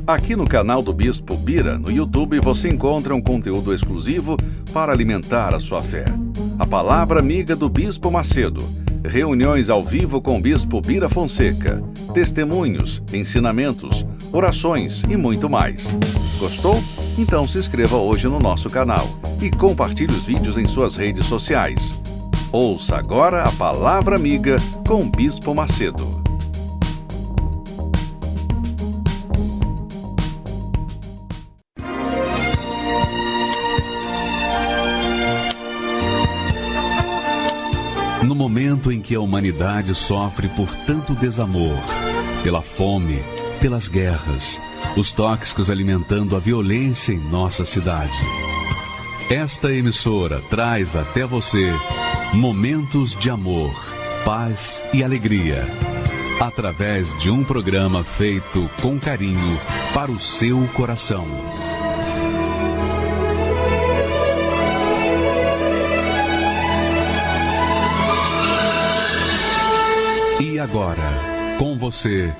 Aqui no canal do Bispo Bira, no YouTube, você encontra um conteúdo exclusivo para alimentar a sua fé. A Palavra Amiga do Bispo Macedo. Reuniões ao vivo com o Bispo Bira Fonseca. Testemunhos, ensinamentos, orações e muito mais. Gostou? Então se inscreva hoje no nosso canal e compartilhe os vídeos em suas redes sociais. Ouça agora a Palavra Amiga com o Bispo Macedo. No momento em que a humanidade sofre por tanto desamor, pela fome, pelas guerras, os tóxicos alimentando a violência em nossa cidade, esta emissora traz até você momentos de amor, paz e alegria, através de um programa feito com carinho para o seu coração. E agora, com você,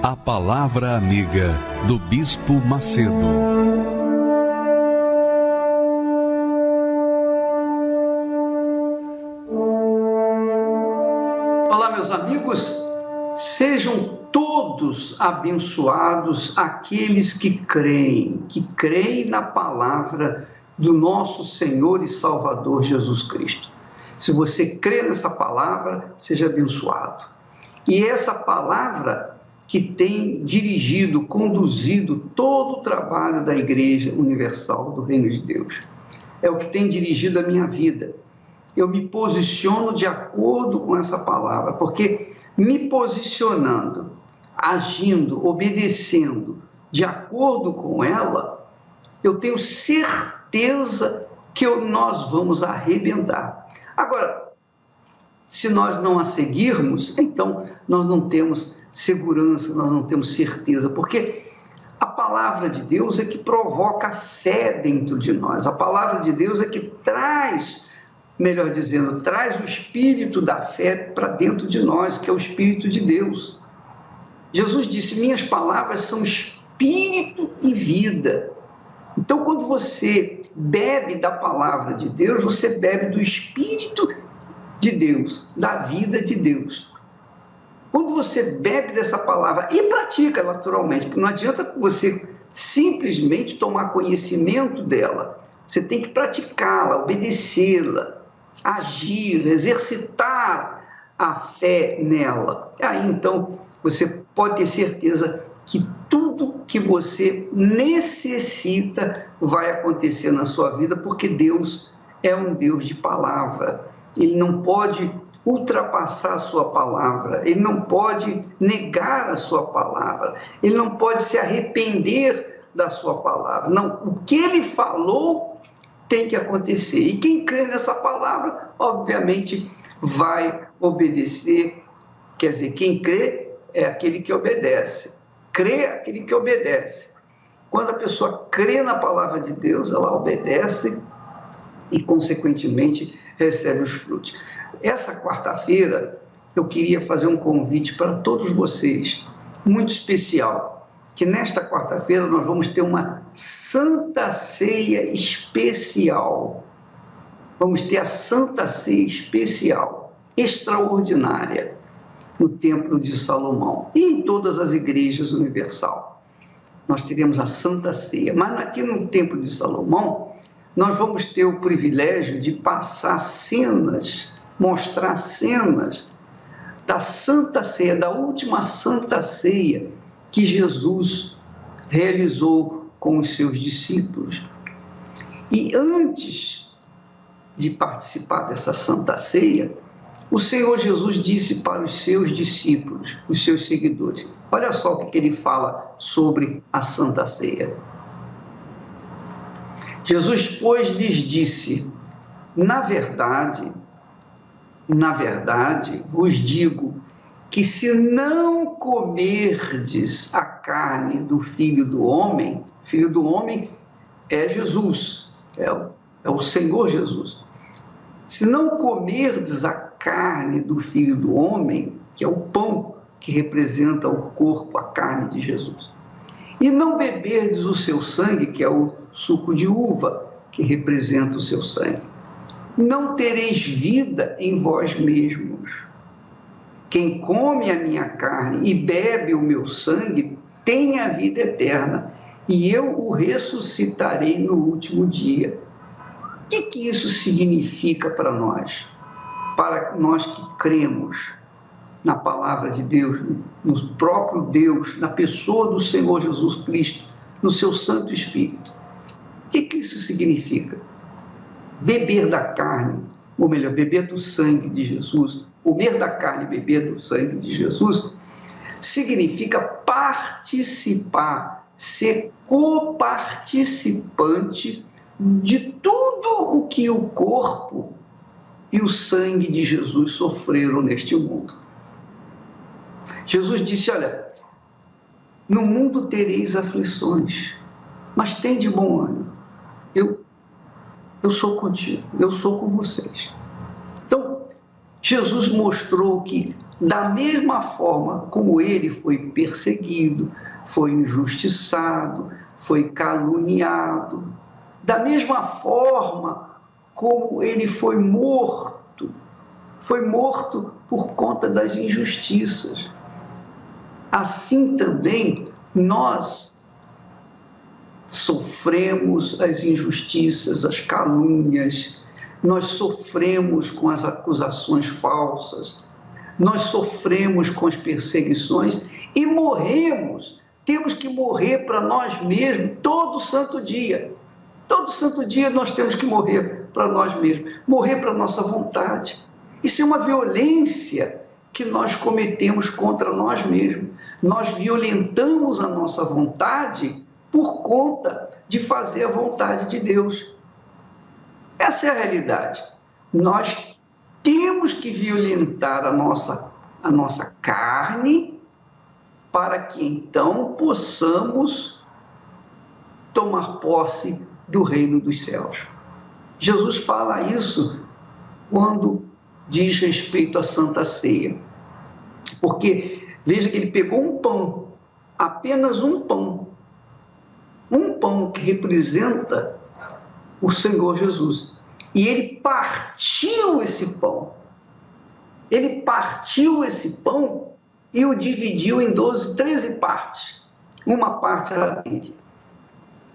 a Palavra Amiga do Bispo Macedo. Olá, meus amigos, sejam todos abençoados aqueles que creem na palavra do nosso Senhor e Salvador Jesus Cristo. Se você crê nessa palavra, seja abençoado. E essa palavra que tem dirigido, conduzido todo o trabalho da Igreja Universal do Reino de Deus. É o que tem dirigido a minha vida. Eu me posiciono de acordo com essa palavra, porque me posicionando, agindo, obedecendo de acordo com ela, eu tenho certeza que nós vamos arrebentar. Agora, se nós não a seguirmos, então nós não temos segurança, nós não temos certeza, porque a palavra de Deus é que provoca fé dentro de nós. A palavra de Deus é que traz, melhor dizendo, traz o espírito da fé para dentro de nós, que é o Espírito de Deus. Jesus disse: minhas palavras são espírito e vida. Então, quando você bebe da palavra de Deus, você bebe do Espírito de Deus, da vida de Deus. Quando você bebe dessa palavra e pratica naturalmente, porque não adianta você simplesmente tomar conhecimento dela, você tem que praticá-la, obedecê-la, agir, exercitar a fé nela. Aí então você pode ter certeza que tudo que você necessita vai acontecer na sua vida, porque Deus é um Deus de palavra. Ele não pode ultrapassar a sua palavra, ele não pode negar a sua palavra, ele não pode se arrepender da sua palavra. Não, o que ele falou tem que acontecer. E quem crê nessa palavra, obviamente, vai obedecer. Quer dizer, quem crê é aquele que obedece. Crê é aquele que obedece. Quando a pessoa crê na palavra de Deus, ela obedece e, consequentemente, recebe os frutos. Essa quarta-feira, eu queria fazer um convite para todos vocês, muito especial, que nesta quarta-feira nós vamos ter uma Santa Ceia especial. Vamos ter a Santa Ceia especial, extraordinária, no Templo de Salomão e em todas as igrejas universal. Nós teremos a Santa Ceia, mas aqui no Templo de Salomão, nós vamos ter o privilégio de passar cenas, mostrar cenas da Santa Ceia, da última Santa Ceia que Jesus realizou com os seus discípulos. E antes de participar dessa Santa Ceia, o Senhor Jesus disse para os seus discípulos, os seus seguidores, olha só o que ele fala sobre a Santa Ceia. Jesus, pois, lhes disse: na verdade, vos digo que se não comerdes a carne do Filho do Homem é Jesus, é o Senhor Jesus. Se não comerdes a carne do Filho do Homem, que é o pão que representa o corpo, a carne de Jesus, e não beberdes o seu sangue, que é o suco de uva, que representa o seu sangue, não tereis vida em vós mesmos. Quem come a minha carne e bebe o meu sangue tem a vida eterna, e eu o ressuscitarei no último dia. O que isso significa para nós? Para nós que cremos na palavra de Deus, no próprio Deus, na pessoa do Senhor Jesus Cristo, no seu Santo Espírito. O que isso significa? Beber da carne, ou melhor, beber do sangue de Jesus, comer da carne e beber do sangue de Jesus, significa participar, ser coparticipante de tudo o que o corpo e o sangue de Jesus sofreram neste mundo. Jesus disse, olha, no mundo tereis aflições, mas tem de bom ânimo. Eu sou contigo, eu sou com vocês. Então, Jesus mostrou que, da mesma forma como ele foi perseguido, foi injustiçado, foi caluniado, da mesma forma como ele foi morto por conta das injustiças. Assim também nós sofremos as injustiças, as calúnias, nós sofremos com as acusações falsas, nós sofremos com as perseguições e morremos. Temos que morrer para nós mesmos todo santo dia. Todo santo dia nós temos que morrer para nós mesmos, morrer para a nossa vontade. Isso é uma violência que nós cometemos contra nós mesmos. Nós violentamos a nossa vontade por conta de fazer a vontade de Deus. Essa é a realidade. Nós temos que violentar a nossa carne para que então possamos tomar posse do reino dos céus. Jesus fala isso quando diz respeito à Santa Ceia. Porque, veja que ele pegou um pão, apenas um pão que representa o Senhor Jesus. E ele partiu esse pão. Ele partiu esse pão e o dividiu em 13 partes. Uma parte era dele.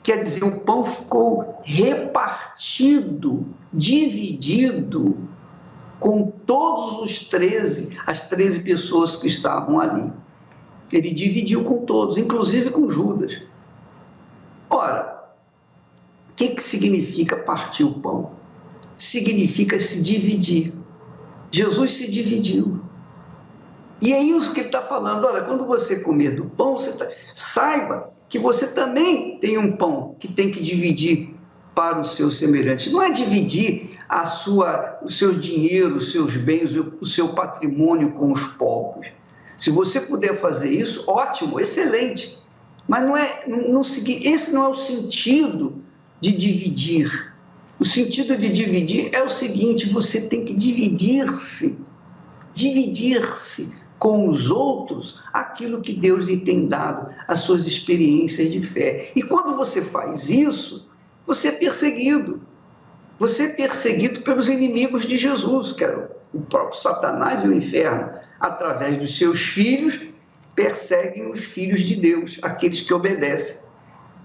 Quer dizer, o pão ficou repartido, dividido com todos as 13 pessoas que estavam ali. Ele dividiu com todos, inclusive com Judas. Ora, o que significa partir o pão? Significa se dividir. Jesus se dividiu. E é isso que ele está falando. Olha, quando você comer do pão, saiba que você também tem um pão que tem que dividir para os seus semelhantes. Não é dividir o seu dinheiro, os seus bens, o seu patrimônio com os pobres. Se você puder fazer isso, ótimo, excelente. Mas esse não é o sentido de dividir. O sentido de dividir é o seguinte: você tem que dividir-se com os outros aquilo que Deus lhe tem dado, as suas experiências de fé. E quando você faz isso, você é perseguido. Você é perseguido pelos inimigos de Jesus, que era o próprio Satanás e o inferno. Através dos seus filhos, perseguem os filhos de Deus, aqueles que obedecem.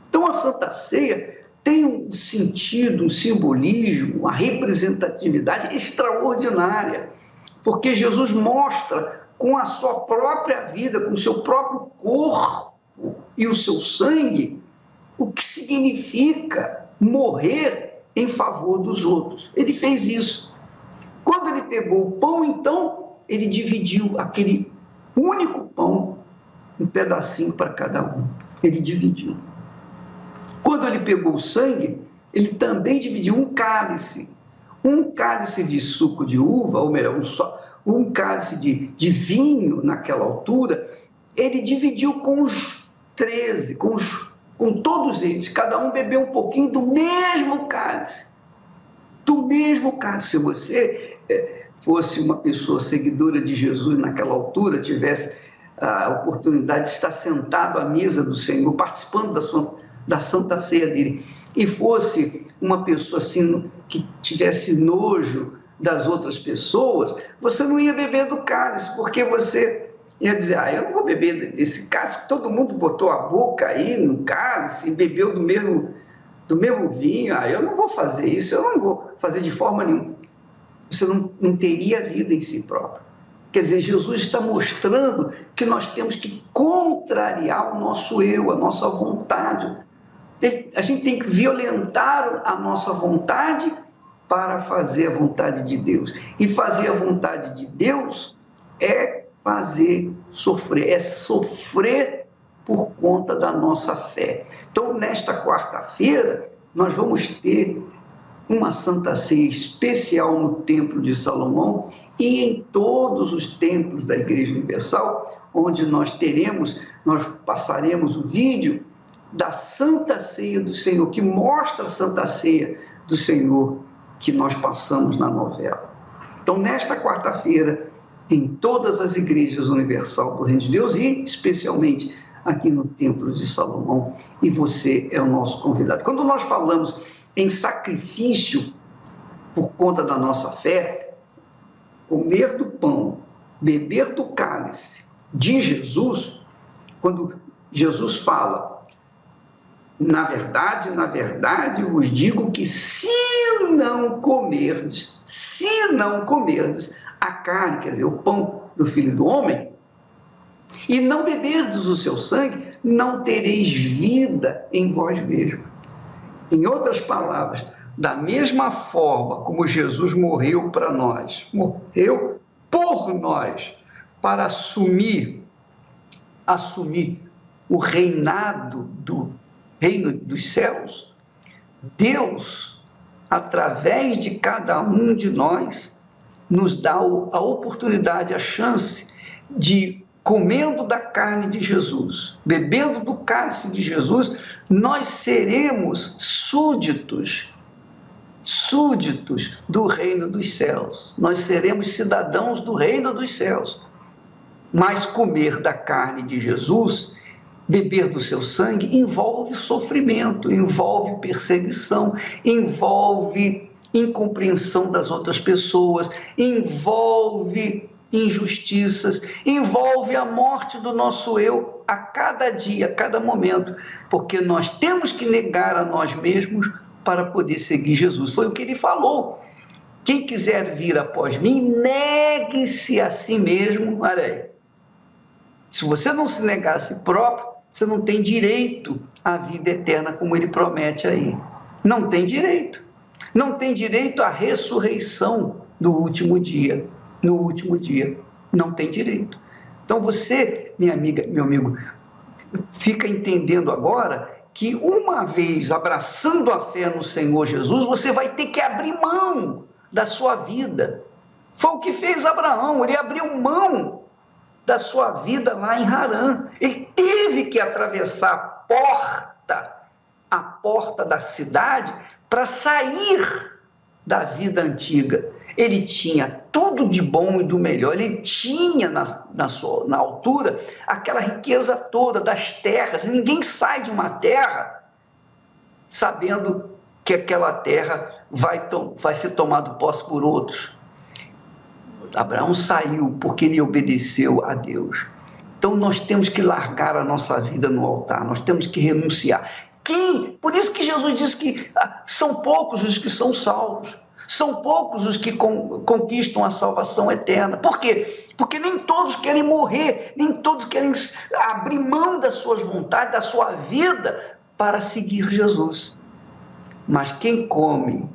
Então a Santa Ceia tem um sentido, um simbolismo, uma representatividade extraordinária, porque Jesus mostra com a sua própria vida, com o seu próprio corpo e o seu sangue, o que significa morrer em favor dos outros. Ele fez isso. Quando ele pegou o pão, então, ele dividiu aquele único pão, um pedacinho para cada um. Ele dividiu. Quando ele pegou o sangue, ele também dividiu um cálice de suco de uva, ou melhor, um cálice de vinho naquela altura. Ele dividiu com os 13, com todos eles. Cada um bebeu um pouquinho do mesmo cálice. Do mesmo cálice. Se você fosse uma pessoa seguidora de Jesus naquela altura, tivesse a oportunidade de estar sentado à mesa do Senhor, participando da Santa Ceia dele, e fosse uma pessoa assim, que tivesse nojo das outras pessoas, você não ia beber do cálice, porque você ia dizer, eu não vou beber desse cálice, todo mundo botou a boca aí no cálice e bebeu do mesmo vinho, eu não vou fazer isso, eu não vou fazer de forma nenhuma. Você não teria vida em si próprio. Quer dizer, Jesus está mostrando que nós temos que contrariar o nosso eu, a nossa vontade. A gente tem que violentar a nossa vontade para fazer a vontade de Deus. E fazer a vontade de Deus é fazer sofrer, é sofrer por conta da nossa fé. Então, nesta quarta-feira, nós vamos ter uma Santa Ceia especial no Templo de Salomão e em todos os templos da Igreja Universal, onde nós passaremos o vídeo da Santa Ceia do Senhor, que mostra a Santa Ceia do Senhor que nós passamos na novela. Então, nesta quarta-feira, em todas as igrejas universal do Reino de Deus e especialmente aqui no Templo de Salomão, e você é o nosso convidado. Quando nós falamos em sacrifício por conta da nossa fé, comer do pão, beber do cálice de Jesus, quando Jesus fala, na verdade, vos digo que se não comerdes a carne, quer dizer, o pão do Filho do Homem, e não beberdes o seu sangue, não tereis vida em vós mesmos. Em outras palavras, da mesma forma como Jesus morreu para nós, morreu por nós, para assumir o reinado do reino dos céus, Deus, através de cada um de nós, nos dá a oportunidade, a chance de, comendo da carne de Jesus, bebendo do cálice de Jesus, nós seremos súditos do reino dos céus. Nós seremos cidadãos do reino dos céus. Mas comer da carne de Jesus, beber do seu sangue, envolve sofrimento, envolve perseguição, envolve incompreensão das outras pessoas, envolve injustiças, envolve a morte do nosso eu a cada dia, a cada momento, porque nós temos que negar a nós mesmos para poder seguir Jesus. Foi o que ele falou. Quem quiser vir após mim, negue-se a si mesmo. Olha aí. Se você não se negar a si próprio, você não tem direito à vida eterna, como ele promete aí. Não tem direito. Não tem direito à ressurreição do último dia. No último dia. Não tem direito. Então você, minha amiga, meu amigo, fica entendendo agora que uma vez abraçando a fé no Senhor Jesus, você vai ter que abrir mão da sua vida. Foi o que fez Abraão, ele abriu mão da sua vida lá em Harã. Ele teve que atravessar a porta da cidade para sair da vida antiga. Ele tinha tudo de bom e do melhor, ele tinha na altura aquela riqueza toda das terras. Ninguém sai de uma terra sabendo que aquela terra vai ser tomada posse por outros. Abraão saiu porque ele obedeceu a Deus. Então nós temos que largar a nossa vida no altar, nós temos que renunciar. Por isso que Jesus disse que são poucos os que são salvos. São poucos os que conquistam a salvação eterna. Por quê? Porque nem todos querem morrer, nem todos querem abrir mão das suas vontades, da sua vida, para seguir Jesus. Mas quem come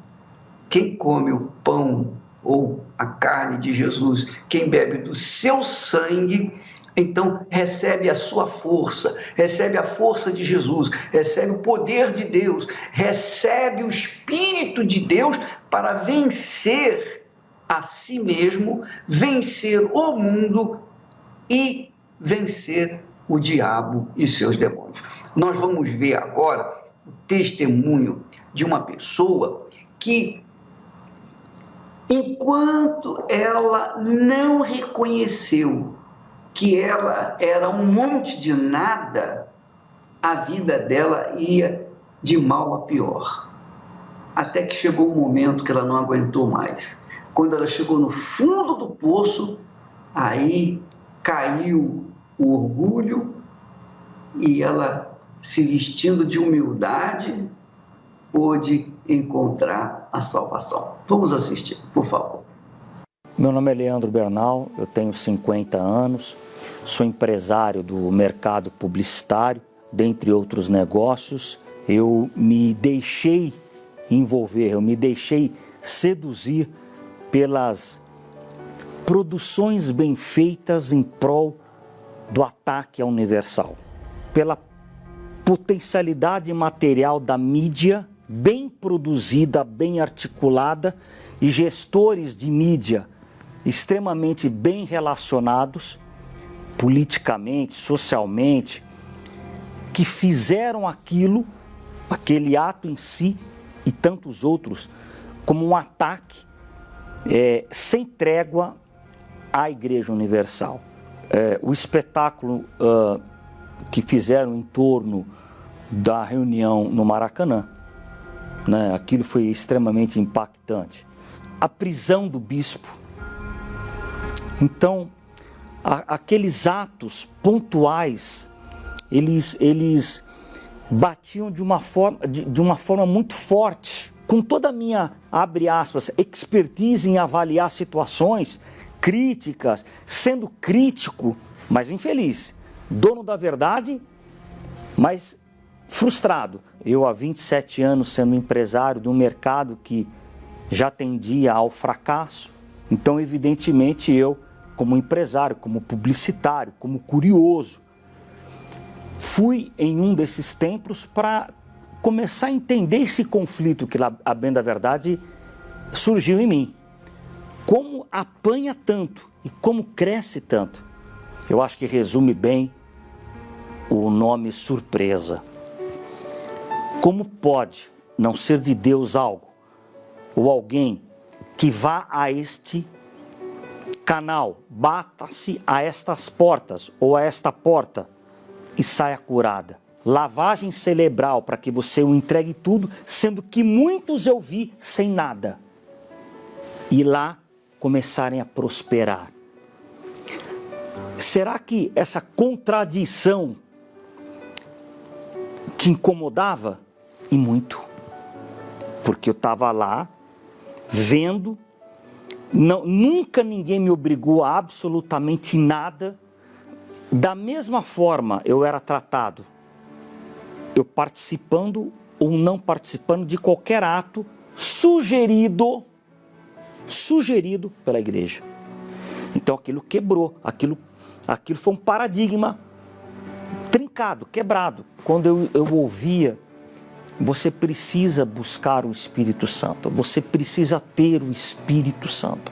o pão ou a carne de Jesus, quem bebe do seu sangue, então recebe a sua força, recebe a força de Jesus, recebe o poder de Deus, recebe o Espírito de Deus para vencer a si mesmo, vencer o mundo e vencer o diabo e seus demônios. Nós vamos ver agora o testemunho de uma pessoa que, enquanto ela não reconheceu que ela era um monte de nada, a vida dela ia de mal a pior. Até que chegou um momento que ela não aguentou mais. Quando ela chegou no fundo do poço, aí caiu o orgulho e ela, se vestindo de humildade, pôde encontrar a salvação. Vamos assistir, por favor. Meu nome é Leandro Bernal, eu tenho 50 anos, sou empresário do mercado publicitário, dentre outros negócios. Eu me deixei envolver, eu me deixei seduzir pelas produções bem feitas em prol do ataque à Universal, pela potencialidade material da mídia bem produzida, bem articulada e gestores de mídia extremamente bem relacionados politicamente, socialmente, que fizeram aquele ato em si e tantos outros, como um ataque sem trégua à Igreja Universal. O espetáculo que fizeram em torno da reunião no Maracanã, né, aquilo foi extremamente impactante. A prisão do bispo. Então, aqueles atos pontuais, eles batiam de uma forma muito forte. Com toda a minha, abre aspas, expertise em avaliar situações críticas, sendo crítico, mas infeliz, dono da verdade, mas frustrado. Eu há 27 anos sendo empresário de um mercado que já tendia ao fracasso, então evidentemente eu, como empresário, como publicitário, como curioso, fui em um desses templos para começar a entender esse conflito que, a bem da verdade, surgiu em mim. Como apanha tanto e como cresce tanto. Eu acho que resume bem o nome surpresa. Como pode não ser de Deus algo ou alguém que vá a este canal, bata-se a estas portas ou a esta porta e saia curada? Lavagem cerebral para que você o entregue tudo, sendo que muitos eu vi sem nada. E lá começarem a prosperar. Será que essa contradição te incomodava? E muito. Porque eu estava lá, vendo, nunca ninguém me obrigou a absolutamente nada. Da mesma forma eu era tratado, eu participando ou não participando de qualquer ato sugerido pela igreja. Então aquilo quebrou, aquilo foi um paradigma trincado, quebrado. Quando eu ouvia, você precisa buscar o Espírito Santo, você precisa ter o Espírito Santo.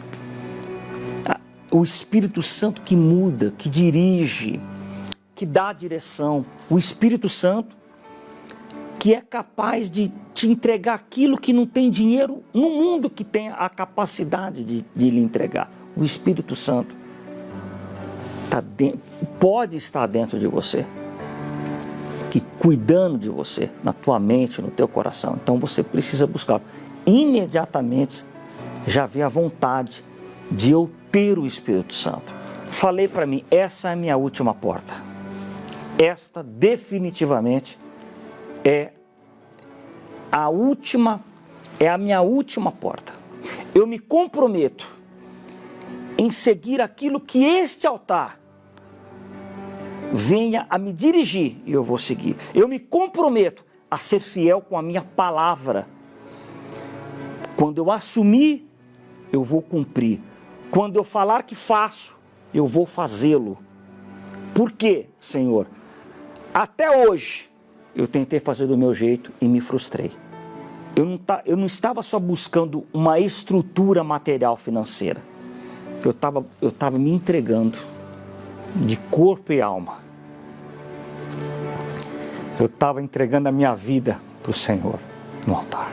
O Espírito Santo que muda, que dirige, que dá direção. O Espírito Santo que é capaz de te entregar aquilo que não tem dinheiro no mundo que tem a capacidade de lhe entregar. O Espírito Santo pode estar dentro de você, cuidando de você, na tua mente, no teu coração. Então você precisa buscar. Imediatamente já vê a vontade de eu ter o Espírito Santo. Falei para mim, essa é a minha última porta. Esta definitivamente é a minha última porta. Eu me comprometo em seguir aquilo que este altar venha a me dirigir e eu vou seguir. Eu me comprometo a ser fiel com a minha palavra. Quando eu assumir, eu vou cumprir. Quando eu falar que faço, eu vou fazê-lo. Por quê, Senhor? Até hoje, eu tentei fazer do meu jeito e me frustrei. Eu não estava só buscando uma estrutura material financeira. Eu estava me entregando de corpo e alma. Eu estava entregando a minha vida para o Senhor no altar.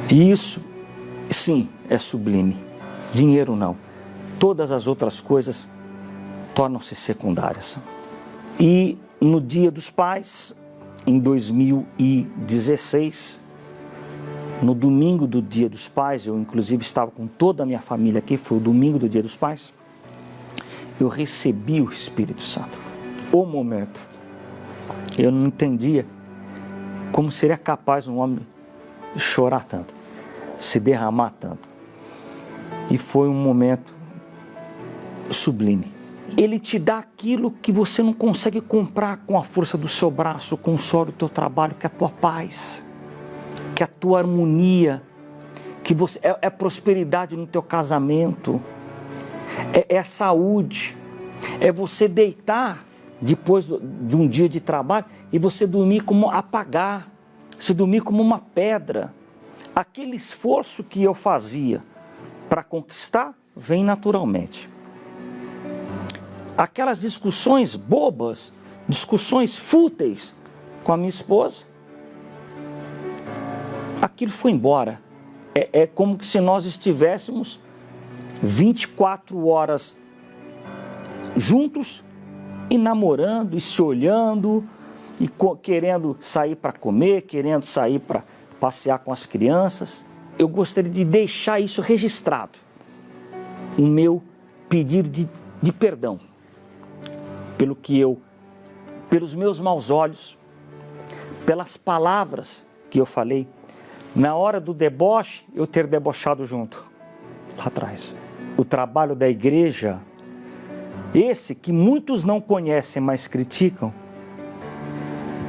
E isso, sim, é sublime. Dinheiro não. Todas as outras coisas tornam-se secundárias. E no Dia dos Pais, em 2016, no domingo do Dia dos Pais, eu inclusive estava com toda a minha família aqui, foi o domingo do Dia dos Pais, eu recebi o Espírito Santo. O momento, eu não entendia como seria capaz um homem chorar tanto, se derramar tanto. E foi um momento sublime. Ele te dá aquilo que você não consegue comprar com a força do seu braço, com o suor do teu trabalho, que é a tua paz, que é a tua harmonia, que você, é prosperidade no teu casamento, é saúde, é você deitar depois de um dia de trabalho e você dormir como apagar, se dormir como uma pedra. Aquele esforço que eu fazia para conquistar vem naturalmente. Aquelas discussões bobas, discussões fúteis com a minha esposa, aquilo foi embora. É como se nós estivéssemos 24 horas juntos e namorando e se olhando e querendo sair para comer, querendo sair para passear com as crianças. Eu gostaria de deixar isso registrado, o meu pedido de perdão pelos meus maus olhos, pelas palavras que eu falei, na hora do deboche, eu ter debochado junto, lá atrás. O trabalho da igreja, esse que muitos não conhecem, mas criticam,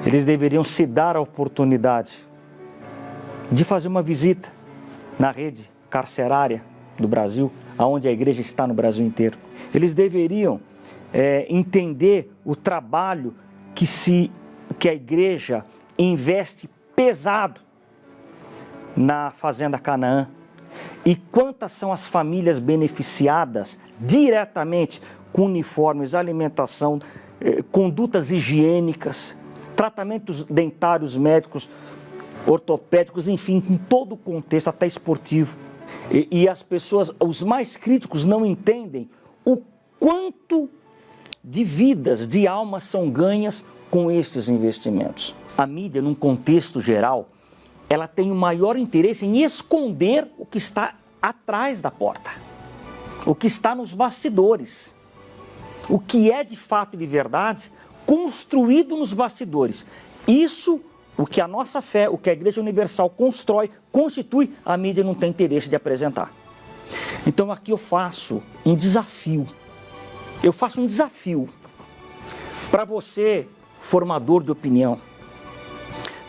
eles deveriam se dar a oportunidade de fazer uma visita na rede carcerária do Brasil, aonde a igreja está no Brasil inteiro. Eles deveriam entender o trabalho que a igreja investe pesado na Fazenda Canaã. E quantas são as famílias beneficiadas diretamente com uniformes, alimentação, condutas higiênicas, tratamentos dentários, médicos, ortopédicos, enfim, com todo o contexto, até esportivo. E as pessoas, os mais críticos, não entendem o quanto de vidas, de almas são ganhas com estes investimentos. A mídia, num contexto geral, ela tem o maior interesse em esconder o que está atrás da porta, o que está nos bastidores, o que é de fato e de verdade construído nos bastidores. Isso, o que a nossa fé, o que a Igreja Universal constrói, constitui, a mídia não tem interesse de apresentar. Então aqui eu faço um desafio. Eu faço um desafio para você, formador de opinião,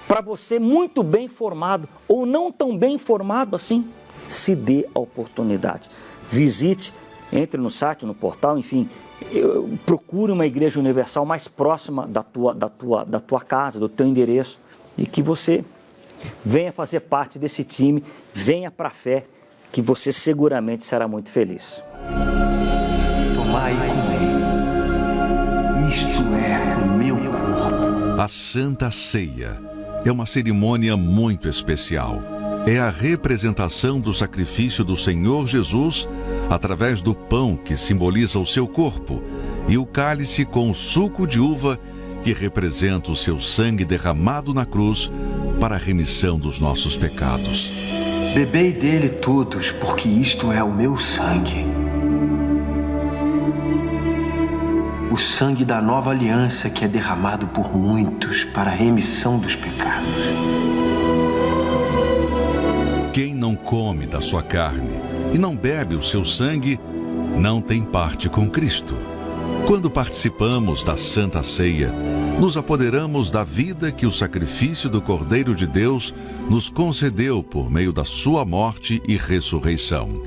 para você muito bem formado ou não tão bem formado assim, se dê a oportunidade. Visite, entre no site, no portal, enfim, procure uma igreja universal mais próxima da tua casa, do teu endereço, e que você venha fazer parte desse time, venha para a fé, que você seguramente será muito feliz. Tomai e comei, isto é o meu corpo. A Santa Ceia é uma cerimônia muito especial. É a representação do sacrifício do Senhor Jesus através do pão que simboliza o seu corpo e o cálice com o suco de uva que representa o seu sangue derramado na cruz para a remissão dos nossos pecados. Bebei dele todos, porque isto é o meu sangue. O sangue da nova aliança que é derramado por muitos para a remissão dos pecados. Quem não come da sua carne e não bebe o seu sangue, não tem parte com Cristo. Quando participamos da Santa Ceia, nos apoderamos da vida que o sacrifício do Cordeiro de Deus nos concedeu por meio da sua morte e ressurreição.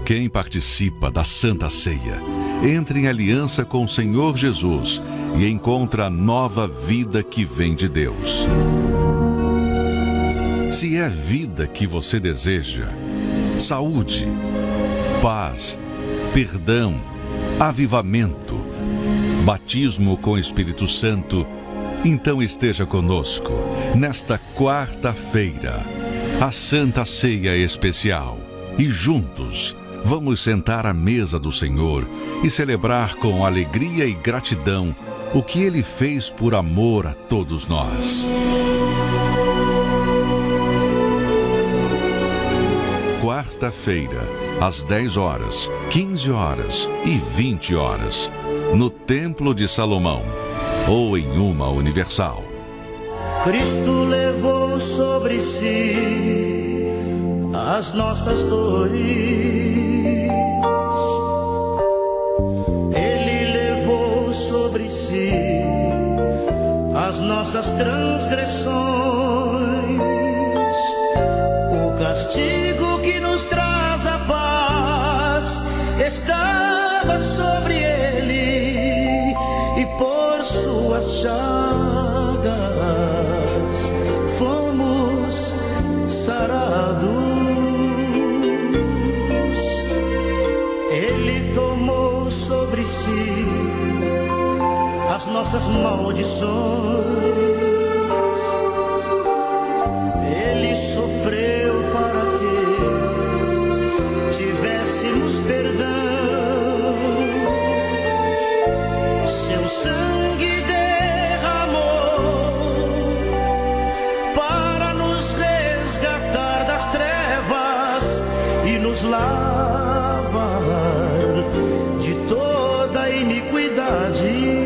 Quem participa da Santa Ceia entra em aliança com o Senhor Jesus e encontra a nova vida que vem de Deus. Se é vida que você deseja, saúde, paz, perdão, avivamento, batismo com o Espírito Santo, então esteja conosco nesta quarta-feira, a Santa Ceia Especial, e juntos vamos sentar à mesa do Senhor e celebrar com alegria e gratidão o que Ele fez por amor a todos nós. Quarta-feira, às 10 horas, 15 horas e 20 horas, no Templo de Salomão, ou em uma Universal. Cristo levou sobre si as nossas dores. Ele levou sobre si as nossas transgressões. O castigo que nos traz a paz estava sobre ele, e por suas chagas fomos sarados. Ele tomou sobre si as nossas maldições. Ele sofreu para que tivéssemos perdão. Seu sangue derramou para nos resgatar das trevas e nos lavar de toda iniquidade.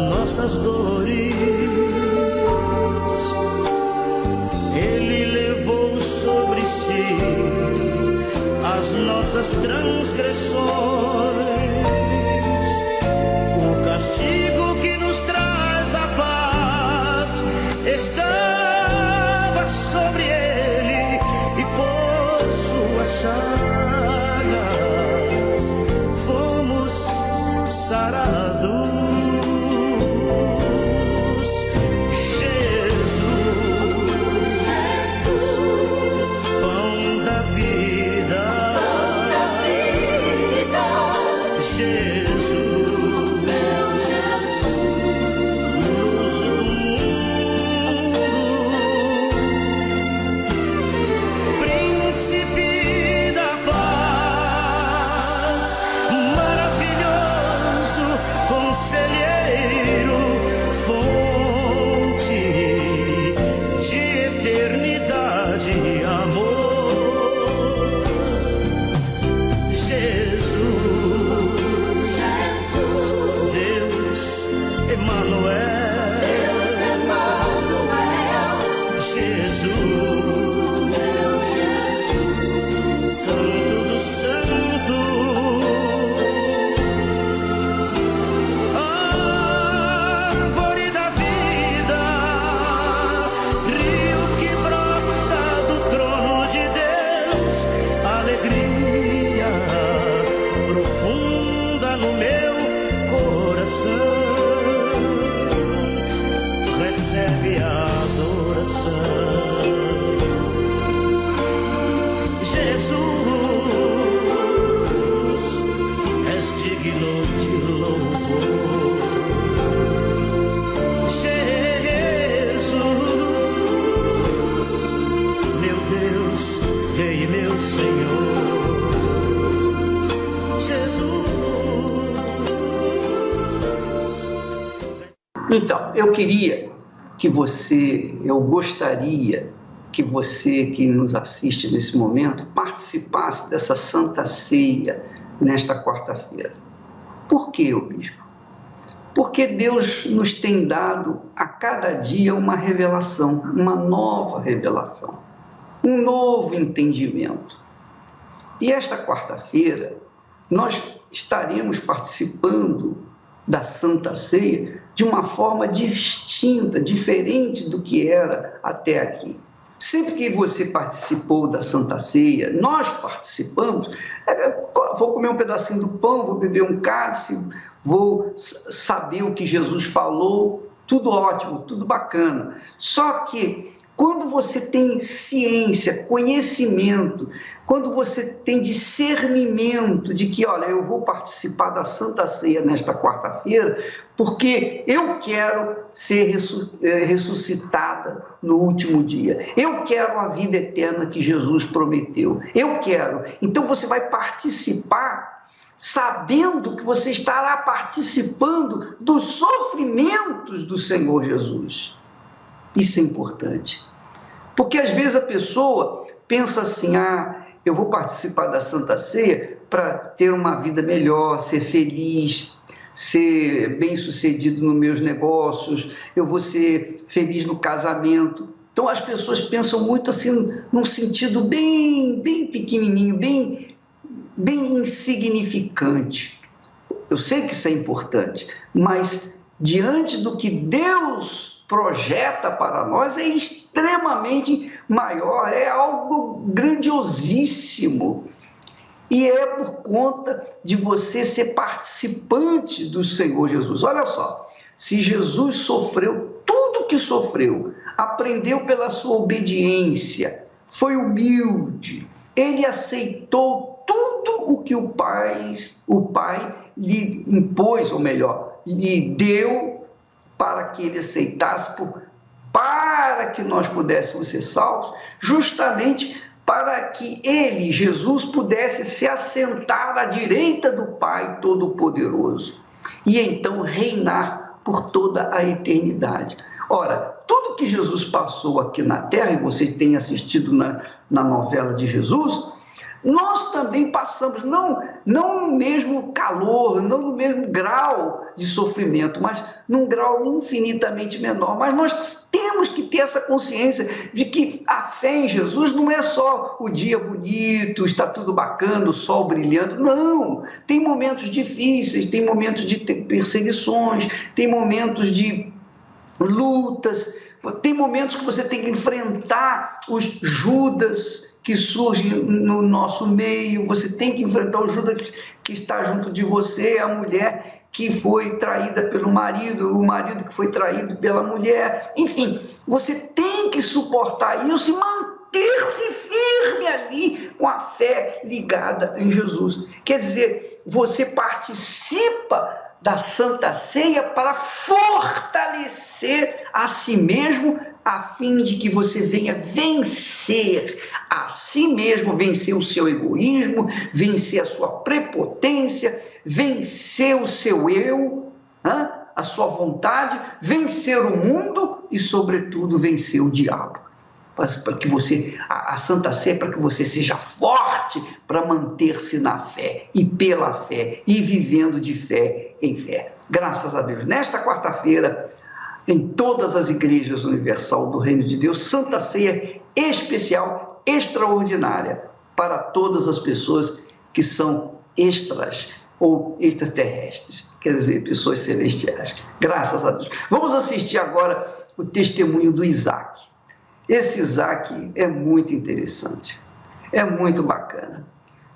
Nossas dores, Ele levou sobre si as nossas transgressões. O castigo que nos traz a paz estava sobre Ele, e por suas chagas fomos sarados. Conselheiro, Então, eu gostaria que você que nos assiste nesse momento participasse dessa Santa Ceia nesta quarta-feira. Por quê, bispo? Porque Deus nos tem dado a cada dia uma revelação, uma nova revelação, um novo entendimento. E esta quarta-feira nós estaremos participando da Santa Ceia de uma forma distinta, diferente do que era até aqui. Sempre que você participou da Santa Ceia, nós participamos, vou comer um pedacinho do pão, vou beber um cálice, vou saber o que Jesus falou, tudo ótimo, tudo bacana. Só que quando você tem ciência, conhecimento, quando você tem discernimento de que, olha, eu vou participar da Santa Ceia nesta quarta-feira, porque eu quero ser ressuscitada no último dia. Eu quero a vida eterna que Jesus prometeu. Eu quero. Então você vai participar sabendo que você estará participando dos sofrimentos do Senhor Jesus. Isso é importante. Porque às vezes a pessoa pensa assim, eu vou participar da Santa Ceia para ter uma vida melhor, ser feliz, ser bem-sucedido nos meus negócios, eu vou ser feliz no casamento. Então as pessoas pensam muito assim, num sentido bem pequenininho, bem insignificante. Eu sei que isso é importante, mas diante do que Deus projeta para nós é extremamente maior, é algo grandiosíssimo. E é por conta de você ser participante do Senhor Jesus. Olha só, se Jesus sofreu tudo que sofreu, aprendeu pela sua obediência, foi humilde, ele aceitou tudo o que o Pai lhe impôs, ou melhor, lhe deu para que ele aceitasse, para que nós pudéssemos ser salvos, justamente para que ele, Jesus, pudesse se assentar à direita do Pai Todo-Poderoso e então reinar por toda a eternidade. Ora, tudo que Jesus passou aqui na Terra, e vocês têm assistido na novela de Jesus, nós também passamos, não no mesmo calor, não no mesmo grau de sofrimento, mas num grau infinitamente menor. Mas nós temos que ter essa consciência de que a fé em Jesus não é só o dia bonito, está tudo bacana, o sol brilhando. Não, tem momentos difíceis, tem momentos de perseguições, tem momentos de lutas, tem momentos que você tem que enfrentar os Judas que surgem no nosso meio, você tem que enfrentar o Judas que está junto de você, a mulher que foi traída pelo marido, o marido que foi traído pela mulher, enfim, você tem que suportar isso e manter-se firme ali com a fé ligada em Jesus. Quer dizer, você participa da Santa Ceia para fortalecer a si mesmo, a fim de que você venha vencer a si mesmo, vencer o seu egoísmo, vencer a sua prepotência, vencer o seu eu, a sua vontade, vencer o mundo e, sobretudo, vencer o diabo. Para que você, a Santa Ceia, para que você seja forte para manter-se na fé e pela fé e vivendo de fé em fé. Graças a Deus, nesta quarta-feira, em todas as igrejas universal do Reino de Deus, Santa Ceia especial, extraordinária, para todas as pessoas que são extras ou extraterrestres, quer dizer, pessoas celestiais. Graças a Deus. Vamos assistir agora o testemunho do Isaac. Esse Isaac é muito interessante, é muito bacana,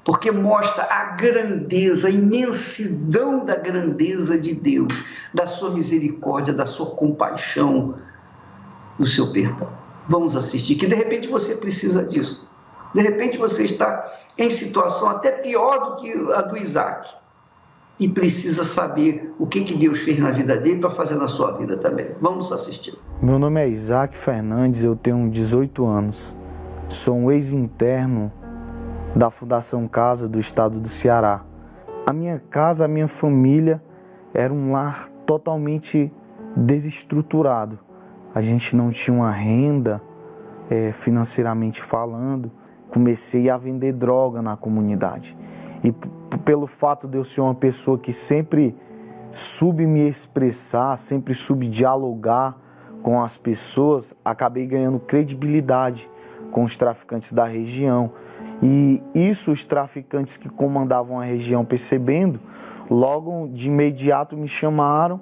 porque mostra a grandeza, a imensidão da grandeza de Deus, da sua misericórdia, da sua compaixão, do seu perdão. Vamos assistir, que de repente você precisa disso. De repente você está em situação até pior do que a do Isaac e precisa saber o que Deus fez na vida dele para fazer na sua vida também. Vamos assistir. Meu nome é Isaac Fernandes, eu tenho 18 anos. Sou um ex-interno da Fundação Casa do estado do Ceará. A minha casa, a minha família era um lar totalmente desestruturado. A gente não tinha uma renda, financeiramente falando. Comecei a vender droga na comunidade. E pelo fato de eu ser uma pessoa que sempre soube me expressar, sempre soube dialogar com as pessoas, acabei ganhando credibilidade com os traficantes da região. E isso os traficantes que comandavam a região percebendo, logo de imediato me chamaram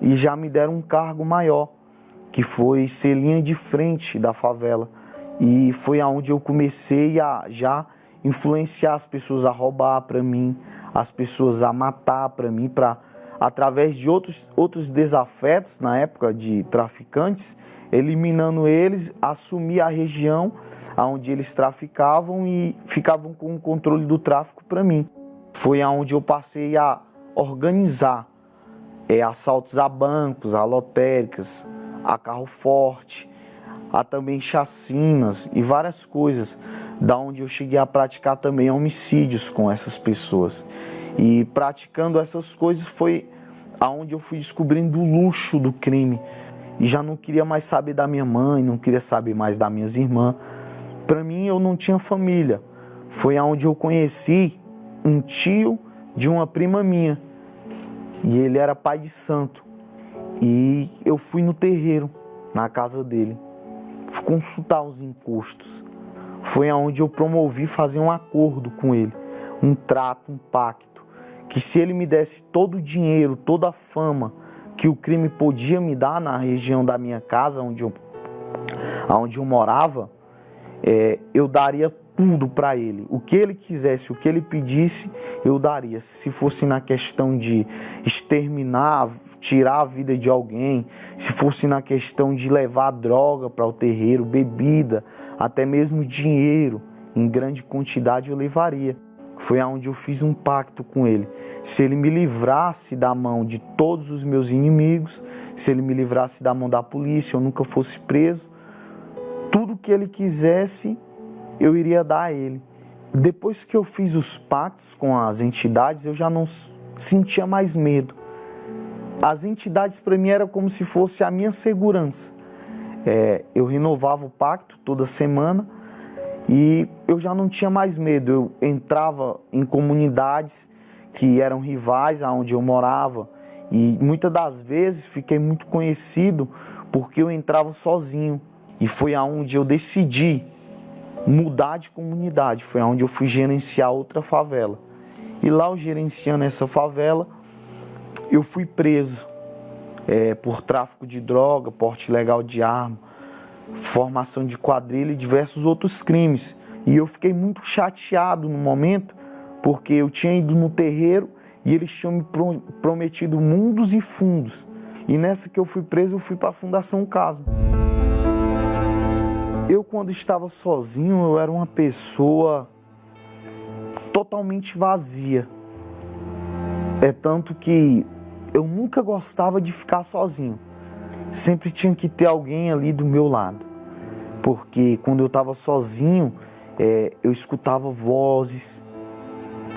e já me deram um cargo maior, que foi ser linha de frente da favela. E foi aonde eu comecei a já influenciar as pessoas a roubar para mim, as pessoas a matar para mim, para através de outros desafetos na época de traficantes, eliminando eles, assumir a região onde eles traficavam e ficavam com o controle do tráfico para mim. Foi aonde eu passei a organizar assaltos a bancos, a lotéricas, a carro forte, há também chacinas e várias coisas, da onde eu cheguei a praticar também homicídios com essas pessoas. E praticando essas coisas foi aonde eu fui descobrindo o luxo do crime. E já não queria mais saber da minha mãe, não queria saber mais das minhas irmãs. Para mim, eu não tinha família. Foi aonde eu conheci um tio de uma prima minha. E ele era pai de santo. E eu fui no terreiro, na casa dele, consultar os encostos. Foi aonde eu promovi fazer um acordo com ele, um trato, um pacto, que se ele me desse todo o dinheiro, toda a fama que o crime podia me dar na região da minha casa, onde eu morava, eu daria tudo para ele. O que ele quisesse, o que ele pedisse, eu daria. Se fosse na questão de exterminar, tirar a vida de alguém, se fosse na questão de levar droga para o terreiro, bebida, até mesmo dinheiro, em grande quantidade eu levaria. Foi aonde eu fiz um pacto com ele. Se ele me livrasse da mão de todos os meus inimigos, se ele me livrasse da mão da polícia, eu nunca fosse preso, tudo que ele quisesse, eu iria dar a ele. Depois que eu fiz os pactos com as entidades, eu já não sentia mais medo. As entidades para mim eram como se fosse a minha segurança. Eu renovava o pacto toda semana e eu já não tinha mais medo. Eu entrava em comunidades que eram rivais aonde eu morava e muitas das vezes fiquei muito conhecido porque eu entrava sozinho. E foi aonde eu decidi mudar de comunidade, foi onde eu fui gerenciar outra favela. E lá, eu gerenciando essa favela, eu fui preso por tráfico de droga, porte ilegal de arma, formação de quadrilha e diversos outros crimes. E eu fiquei muito chateado no momento, porque eu tinha ido no terreiro e eles tinham me prometido mundos e fundos. E nessa que eu fui preso, eu fui para a Fundação Casa. Eu, quando estava sozinho, eu era uma pessoa totalmente vazia. Tanto que eu nunca gostava de ficar sozinho. Sempre tinha que ter alguém ali do meu lado. Porque quando eu estava sozinho, eu escutava vozes.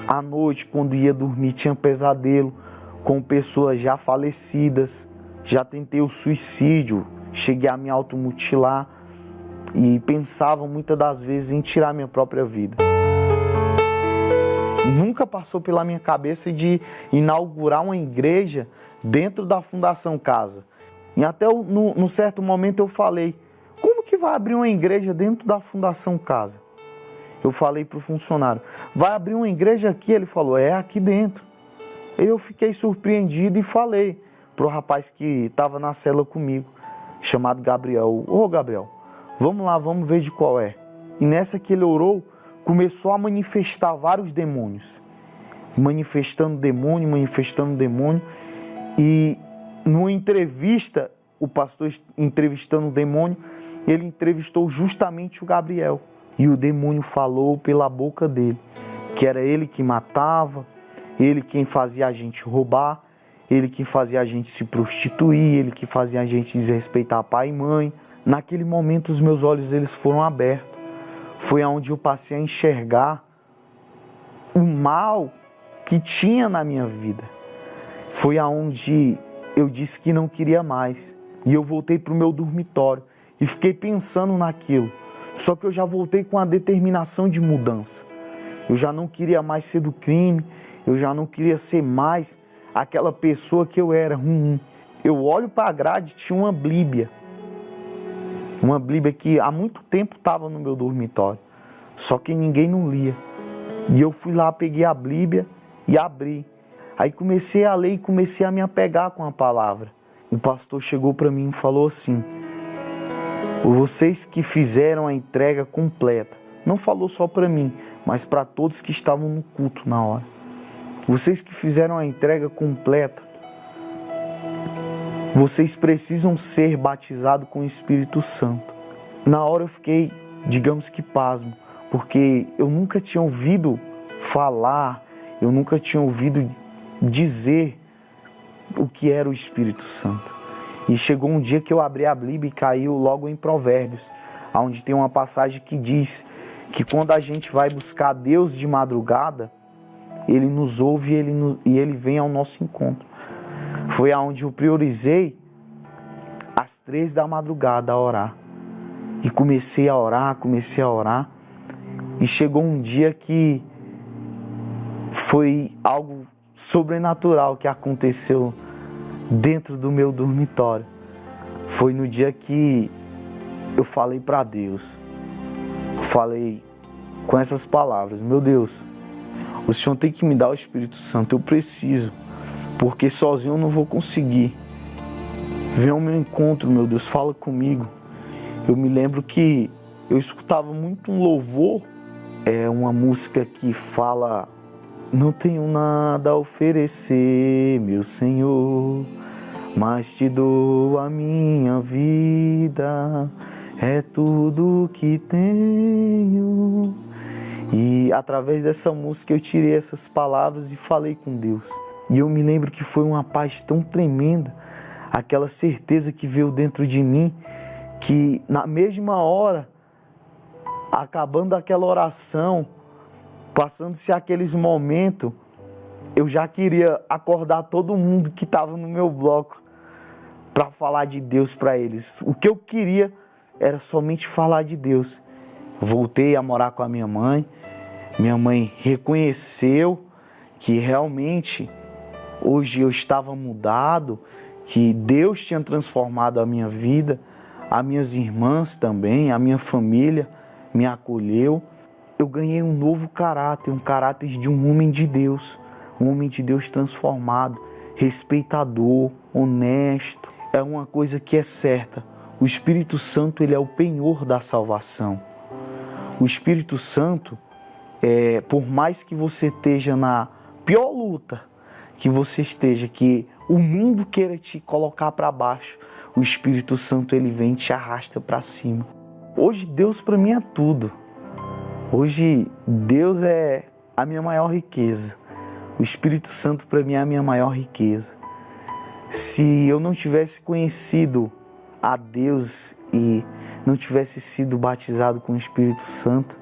À noite, quando ia dormir, tinha pesadelo com pessoas já falecidas. Já tentei o suicídio, cheguei a me automutilar. E pensava muitas das vezes em tirar minha própria vida. Nunca passou pela minha cabeça de inaugurar uma igreja dentro da Fundação Casa. E até num certo momento eu falei, como que vai abrir uma igreja dentro da Fundação Casa? Eu falei para o funcionário, vai abrir uma igreja aqui? Ele falou, aqui dentro. Eu fiquei surpreendido e falei para o rapaz que estava na cela comigo, chamado Gabriel, ô Gabriel, vamos lá, vamos ver de qual é. E nessa que ele orou, começou a manifestar vários demônios. Manifestando demônio. E numa entrevista, o pastor entrevistando o demônio, ele entrevistou justamente o Gabriel. E o demônio falou pela boca dele, que era ele que matava, ele quem fazia a gente roubar, ele que fazia a gente se prostituir, ele que fazia a gente desrespeitar pai e mãe. Naquele momento os meus olhos eles foram abertos. Foi onde eu passei a enxergar o mal que tinha na minha vida. Foi onde eu disse que não queria mais. E eu voltei para o meu dormitório e fiquei pensando naquilo. Só que eu já voltei com a determinação de mudança. Eu já não queria mais ser do crime, eu já não queria ser mais aquela pessoa que eu era, ruim. Eu olho para a grade, tinha uma Bíblia. Uma Bíblia que há muito tempo estava no meu dormitório. Só que ninguém não lia. E eu fui lá, peguei a Bíblia e abri. Aí comecei a ler e comecei a me apegar com a palavra. O pastor chegou para mim e falou assim: vocês que fizeram a entrega completa. Não falou só para mim, mas para todos que estavam no culto na hora. Vocês que fizeram a entrega completa, vocês precisam ser batizados com o Espírito Santo. Na hora eu fiquei, digamos que pasmo, porque eu nunca tinha ouvido falar, eu nunca tinha ouvido dizer o que era o Espírito Santo. E chegou um dia que eu abri a Bíblia e caiu logo em Provérbios, onde tem uma passagem que diz que quando a gente vai buscar Deus de madrugada, Ele nos ouve e Ele vem ao nosso encontro. Foi aonde eu priorizei às 3 da madrugada a orar. E comecei a orar. E chegou um dia que foi algo sobrenatural que aconteceu dentro do meu dormitório. Foi no dia que eu falei para Deus. Falei com essas palavras: meu Deus, o Senhor tem que me dar o Espírito Santo, eu preciso, porque sozinho eu não vou conseguir. Vem ao meu encontro, meu Deus, fala comigo. Eu me lembro que eu escutava muito um louvor, uma música que fala: não tenho nada a oferecer, meu Senhor, mas te dou a minha vida, é tudo que tenho. E através dessa música eu tirei essas palavras e falei com Deus. E eu me lembro que foi uma paz tão tremenda, aquela certeza que veio dentro de mim, que na mesma hora, acabando aquela oração, passando-se aqueles momentos, eu já queria acordar todo mundo que estava no meu bloco para falar de Deus para eles. O que eu queria era somente falar de Deus. Voltei a morar com a minha mãe. Minha mãe reconheceu que realmente hoje eu estava mudado, que Deus tinha transformado a minha vida. As minhas irmãs também, a minha família me acolheu. Eu ganhei um novo caráter, um caráter de um homem de Deus transformado, respeitador, honesto. É uma coisa que é certa: o Espírito Santo, ele é o penhor da salvação. O Espírito Santo, por mais que você esteja na pior luta que você esteja, que o mundo queira te colocar para baixo, o Espírito Santo, ele vem e te arrasta para cima. Hoje Deus para mim é tudo. Hoje Deus é a minha maior riqueza. O Espírito Santo para mim é a minha maior riqueza. Se eu não tivesse conhecido a Deus e não tivesse sido batizado com o Espírito Santo,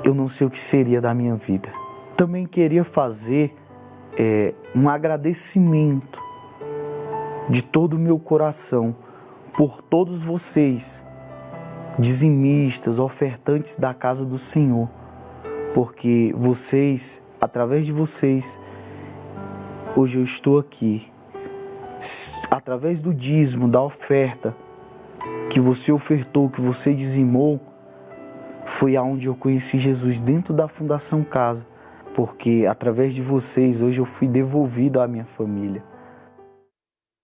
eu não sei o que seria da minha vida. Também queria fazer um agradecimento de todo o meu coração por todos vocês, dizimistas, ofertantes da casa do Senhor, porque vocês, através de vocês, hoje eu estou aqui. Através do dízimo, da oferta que você ofertou, que você dizimou, foi aonde eu conheci Jesus, dentro da Fundação Casa, porque através de vocês hoje eu fui devolvido à minha família.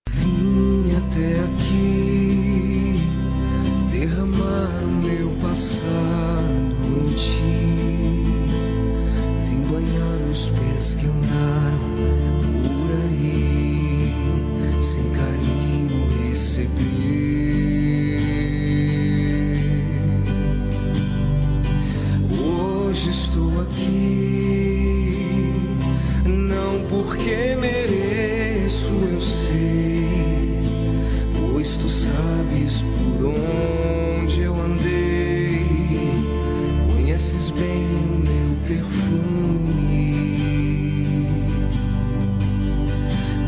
Vim até aqui derramar o meu passado em ti, vim banhar os pés que andaram por aí, sem carinho receber. Hoje estou aqui, não porque mereço, eu sei, pois tu sabes por onde eu andei, conheces bem o meu perfume,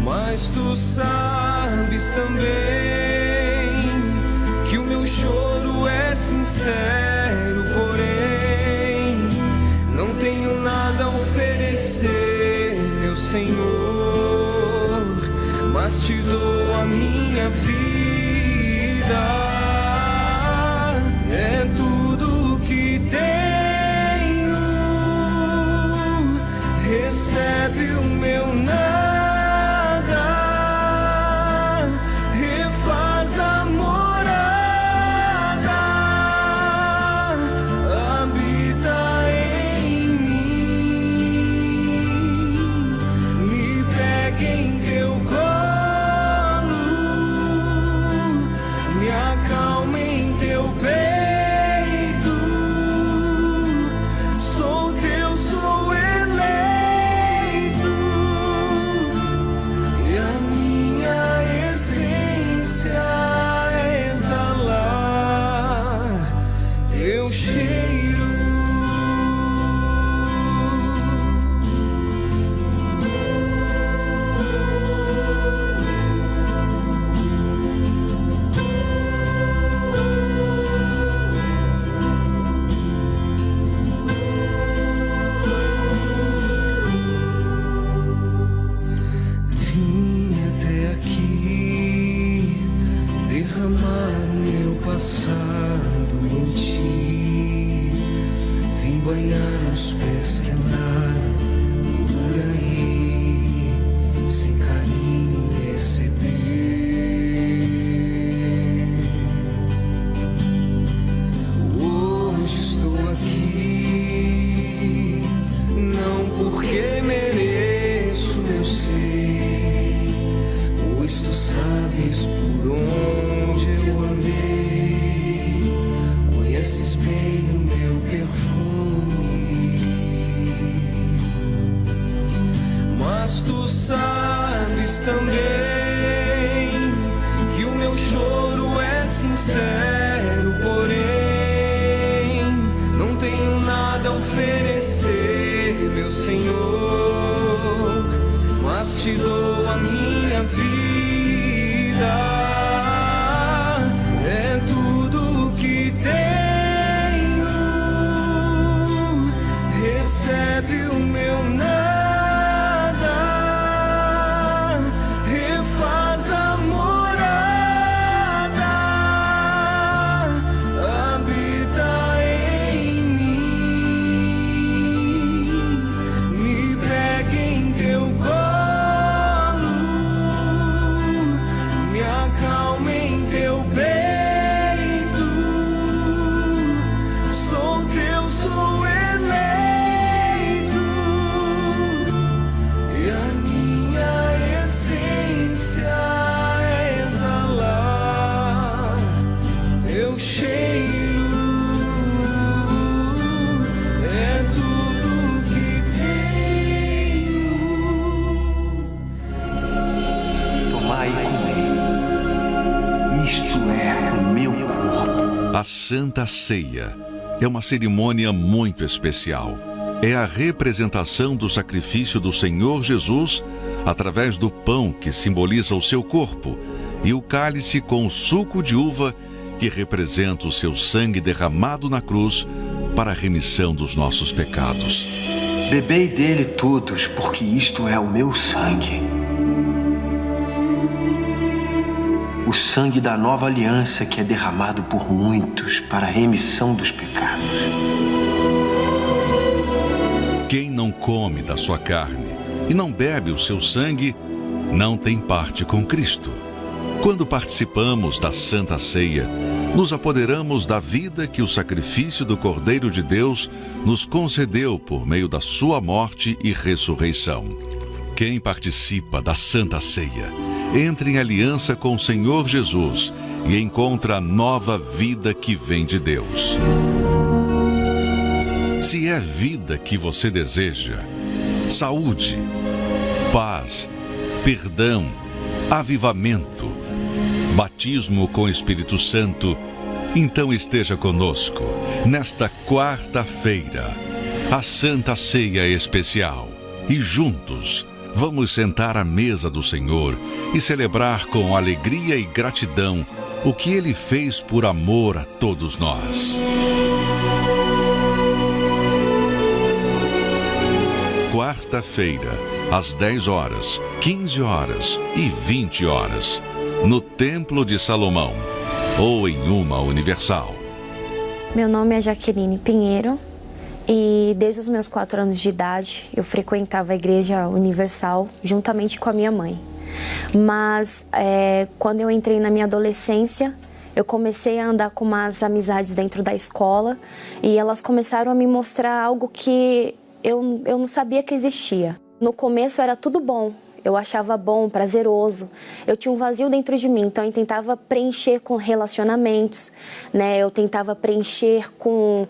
mas tu sabes também que o meu choro é sincero, porém não tenho nada a oferecer, meu Senhor, mas te dou a minha vida. É tudo que tenho, recebe o meu nada, refaz a morada, habita em mim, me pega em teu colo, me acalma em teu peito. Te dou a minha vida, é tudo que tenho, recebe o meu nada, refaz a morada, habita em mim, me pega em teu colo. A Santa Ceia é uma cerimônia muito especial. É a representação do sacrifício do Senhor Jesus através do pão que simboliza o seu corpo e o cálice com o suco de uva que representa o seu sangue derramado na cruz para a remissão dos nossos pecados. Bebei dele todos, porque isto é o meu sangue. O sangue da nova aliança que é derramado por muitos para a remissão dos pecados. Quem não come da sua carne e não bebe o seu sangue, não tem parte com Cristo. Quando participamos da Santa Ceia, nos apoderamos da vida que o sacrifício do Cordeiro de Deus nos concedeu por meio da sua morte e ressurreição. Quem participa da Santa Ceia entra em aliança com o Senhor Jesus e encontra a nova vida que vem de Deus. Se é vida que você deseja, saúde, paz, perdão, avivamento, batismo com o Espírito Santo, então esteja conosco nesta quarta-feira, a Santa Ceia Especial, e juntos vamos sentar à mesa do Senhor e celebrar com alegria e gratidão o que Ele fez por amor a todos nós. Quarta-feira, às 10 horas, 15 horas e 20 horas, no Templo de Salomão, ou em uma Universal. Meu nome é Jaqueline Pinheiro e desde os meus 4 anos de idade eu frequentava a Igreja Universal juntamente com a minha mãe. Mas quando eu entrei na minha adolescência, eu comecei a andar com umas amizades dentro da escola e elas começaram a me mostrar algo que eu não sabia que existia. No começo era tudo bom, eu achava bom, prazeroso. Eu tinha um vazio dentro de mim, então eu tentava preencher com relacionamentos, né? Eu tentava preencher com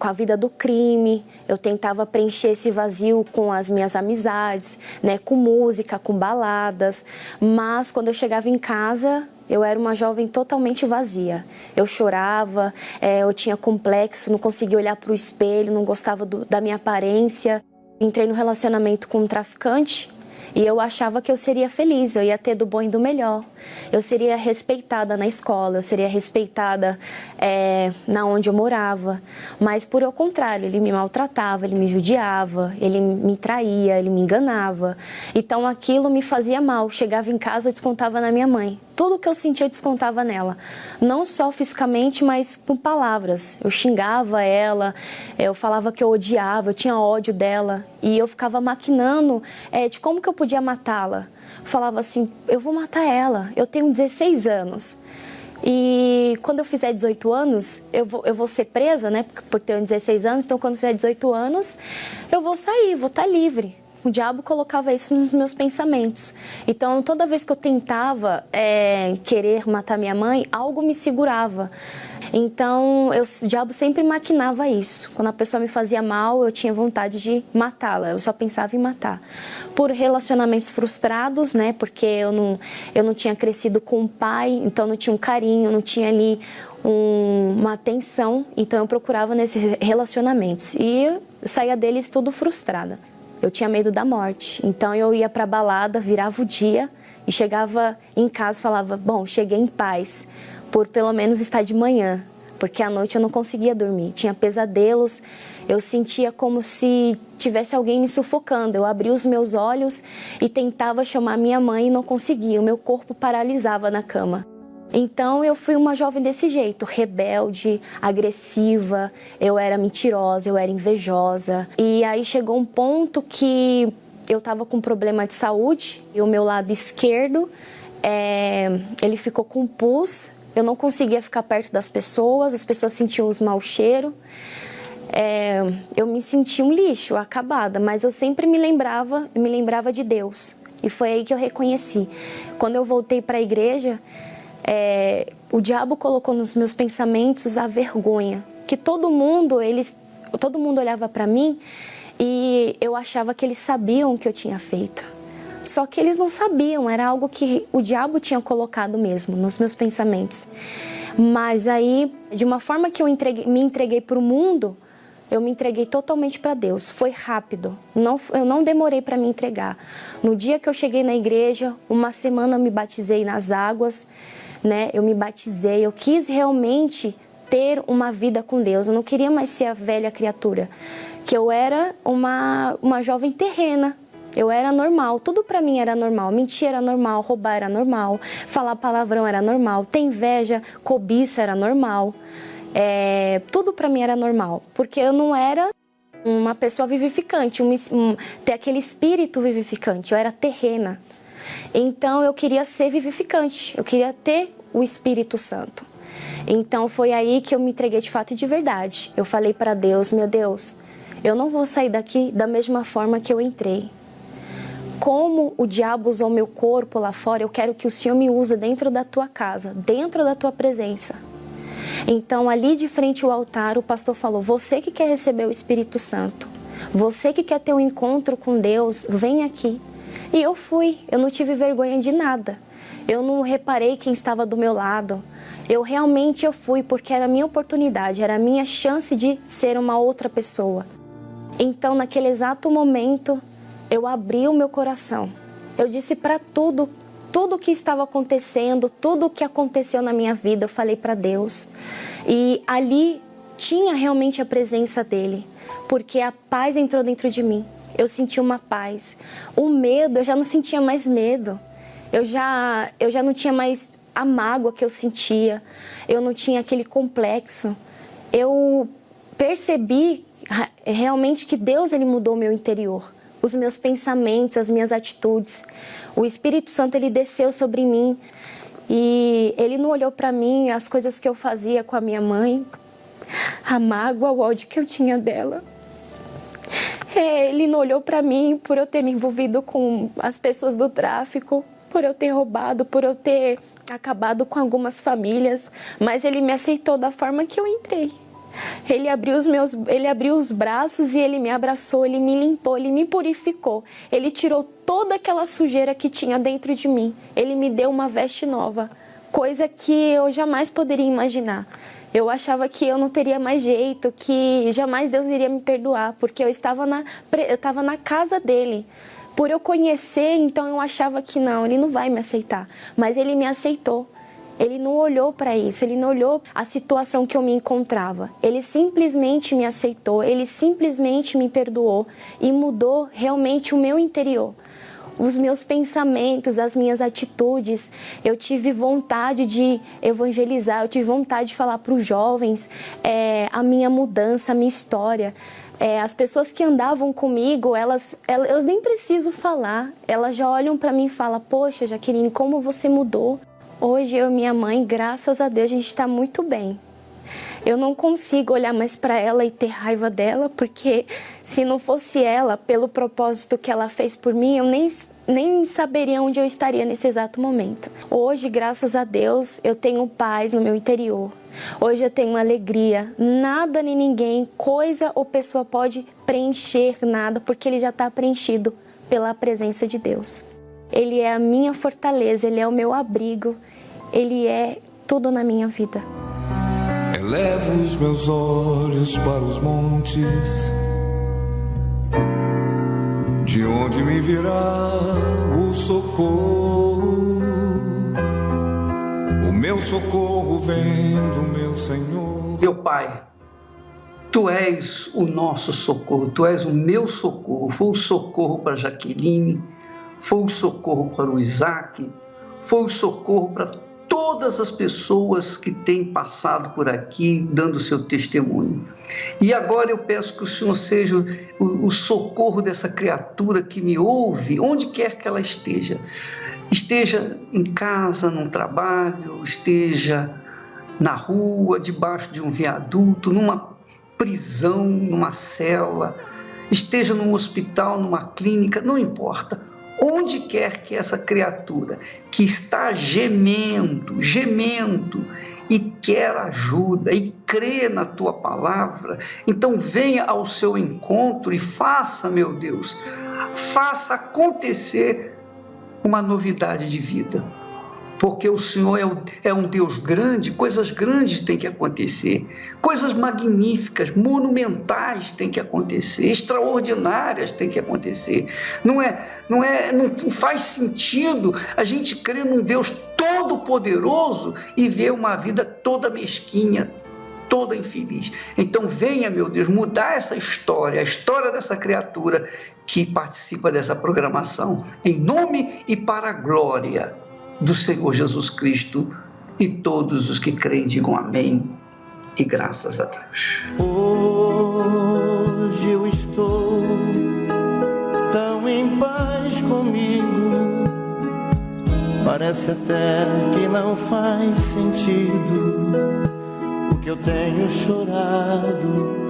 a vida do crime, eu tentava preencher esse vazio com as minhas amizades, né? Com música, com baladas. Mas quando eu chegava em casa, eu era uma jovem totalmente vazia. Eu chorava, eu tinha complexo, não conseguia olhar para o espelho, não gostava da minha aparência. Entrei no relacionamento com um traficante e eu achava que eu seria feliz, eu ia ter do bom e do melhor. Eu seria respeitada na escola, eu seria respeitada na onde eu morava. Mas, por ao contrário, ele me maltratava, ele me judiava, ele me traía, ele me enganava. Então, aquilo me fazia mal. Chegava em casa, eu descontava na minha mãe. Tudo que eu sentia, eu descontava nela. Não só fisicamente, mas com palavras. Eu xingava ela, eu falava que eu odiava, eu tinha ódio dela. E eu ficava maquinando de como que eu podia matá-la. Falava assim, eu vou matar ela, eu tenho 16 anos. E quando eu fizer 18 anos, eu vou ser presa, né? Por ter 16 anos, então quando eu fizer 18 anos, eu vou sair, vou estar livre. O diabo colocava isso nos meus pensamentos. Então, toda vez que eu tentava querer matar minha mãe, algo me segurava. Então, o diabo sempre maquinava isso. Quando a pessoa me fazia mal, eu tinha vontade de matá-la. Eu só pensava em matar. Por relacionamentos frustrados, né? Porque eu não tinha crescido com um pai, então não tinha um carinho, não tinha ali uma atenção. Então, eu procurava nesses relacionamentos. E eu saía deles tudo frustrada. Eu tinha medo da morte, então eu ia para a balada, virava o dia e chegava em casa e falava, bom, cheguei em paz, por pelo menos estar de manhã, porque à noite eu não conseguia dormir, tinha pesadelos, eu sentia como se tivesse alguém me sufocando. Eu abria os meus olhos e tentava chamar minha mãe e não conseguia, o meu corpo paralisava na cama. Então eu fui uma jovem desse jeito, rebelde, agressiva, eu era mentirosa, eu era invejosa. E aí chegou um ponto que eu estava com um problema de saúde e o meu lado esquerdo, ele ficou com pus, eu não conseguia ficar perto das pessoas, as pessoas sentiam os mau cheiro. Eu me sentia um lixo, acabada, mas eu sempre me lembrava de Deus. E foi aí que eu reconheci. Quando eu voltei para a igreja, o diabo colocou nos meus pensamentos a vergonha, que todo mundo olhava para mim e eu achava que eles sabiam o que eu tinha feito. Só que eles não sabiam, era algo que o diabo tinha colocado mesmo nos meus pensamentos. Mas aí, de uma forma que eu me entreguei para o mundo, eu me entreguei totalmente para Deus. Foi rápido, eu não demorei para me entregar. No dia que eu cheguei na igreja, uma semana eu me batizei nas águas, né? Eu me batizei, eu quis realmente ter uma vida com Deus. Eu não queria mais ser a velha criatura, que eu era uma jovem terrena. Eu era normal, tudo para mim era normal. Mentir era normal, roubar era normal, falar palavrão era normal, ter inveja, cobiça era normal. Tudo para mim era normal, porque eu não era uma pessoa vivificante, ter aquele espírito vivificante, eu era terrena. Então eu queria ser vivificante, eu queria ter o Espírito Santo. Então foi aí que eu me entreguei de fato e de verdade. Eu falei para Deus, meu Deus, eu não vou sair daqui da mesma forma que eu entrei. Como o diabo usou meu corpo lá fora, eu quero que o Senhor me use dentro da tua casa, dentro da tua presença. Então ali de frente ao altar o pastor falou, você que quer receber o Espírito Santo, você que quer ter um encontro com Deus, vem aqui. E eu fui, eu não tive vergonha de nada. Eu não reparei quem estava do meu lado. Eu fui porque era a minha oportunidade, era a minha chance de ser uma outra pessoa. Então, naquele exato momento, eu abri o meu coração. Eu disse para tudo que estava acontecendo, tudo que aconteceu na minha vida, eu falei para Deus. E ali tinha realmente a presença dele, porque a paz entrou dentro de mim. Eu senti uma paz. O medo, eu já não sentia mais medo. Eu já não tinha mais a mágoa que eu sentia. Eu não tinha aquele complexo. Eu percebi realmente que Deus, ele mudou o meu interior. Os meus pensamentos, as minhas atitudes. O Espírito Santo, ele desceu sobre mim. E ele não olhou para mim, as coisas que eu fazia com a minha mãe. A mágoa, o ódio que eu tinha dela. Ele não olhou para mim por eu ter me envolvido com as pessoas do tráfico, por eu ter roubado, por eu ter acabado com algumas famílias, mas ele me aceitou da forma que eu entrei. Ele abriu os braços e ele me abraçou, ele me limpou, ele me purificou. Ele tirou toda aquela sujeira que tinha dentro de mim. Ele me deu uma veste nova, coisa que eu jamais poderia imaginar. Eu achava que eu não teria mais jeito, que jamais Deus iria me perdoar, porque eu estava na casa dele. Por eu conhecer, então eu achava que não, ele não vai me aceitar. Mas ele me aceitou. Ele não olhou para isso, ele não olhou a situação que eu me encontrava. Ele simplesmente me aceitou, ele simplesmente me perdoou e mudou realmente o meu interior. Os meus pensamentos, as minhas atitudes, eu tive vontade de evangelizar, eu tive vontade de falar para os jovens a minha mudança, a minha história. As pessoas que andavam comigo, elas nem preciso falar, elas já olham para mim e falam: poxa, Jaqueline, como você mudou. Hoje eu e minha mãe, graças a Deus, a gente está muito bem. Eu não consigo olhar mais para ela e ter raiva dela, porque se não fosse ela, pelo propósito que ela fez por mim, eu nem saberia onde eu estaria nesse exato momento. Hoje, graças a Deus, eu tenho paz no meu interior. Hoje eu tenho alegria. Nada nem ninguém, coisa ou pessoa pode preencher nada, porque ele já está preenchido pela presença de Deus. Ele é a minha fortaleza, ele é o meu abrigo, ele é tudo na minha vida. Elevo os meus olhos para os montes, de onde me virá o socorro. O meu socorro vem do meu Senhor. Meu Pai, Tu és o nosso socorro, Tu és o meu socorro. Foi o socorro para Jaqueline, foi o socorro para o Isaac, foi o socorro para todas as pessoas que têm passado por aqui, dando seu testemunho. E agora eu peço que o Senhor seja o socorro dessa criatura que me ouve, onde quer que ela esteja. Esteja em casa, no trabalho, esteja na rua, debaixo de um viaduto, numa prisão, numa cela, esteja num hospital, numa clínica, não importa. Onde quer que essa criatura que está gemendo e quer ajuda e crê na Tua palavra, então venha ao seu encontro e faça, meu Deus, faça acontecer uma novidade de vida. Porque o Senhor é um Deus grande, coisas grandes têm que acontecer, coisas magníficas, monumentais têm que acontecer, extraordinárias têm que acontecer. Não faz sentido a gente crer num Deus todo-poderoso e ver uma vida toda mesquinha, toda infeliz. Então venha, meu Deus, mudar essa história, a história dessa criatura que participa dessa programação, em nome e para a glória do Senhor Jesus Cristo, e todos os que creem digam amém e graças a Deus. Hoje eu estou tão em paz comigo, parece até que não faz sentido o que eu tenho chorado,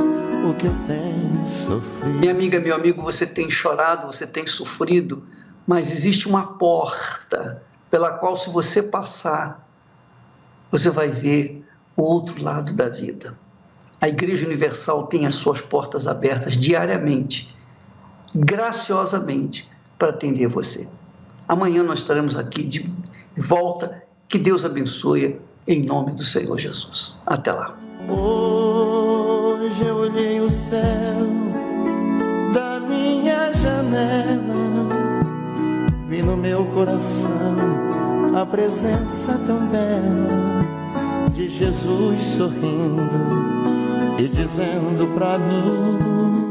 o que eu tenho sofrido. Minha amiga, meu amigo, você tem chorado, você tem sofrido, mas existe uma porta pela qual, se você passar, você vai ver o outro lado da vida. A Igreja Universal tem as suas portas abertas diariamente, graciosamente, para atender você. Amanhã nós estaremos aqui de volta. Que Deus abençoe, em nome do Senhor Jesus. Até lá. Hoje eu olhei o céu da minha janela no meu coração a presença tão bela de Jesus sorrindo e dizendo pra mim: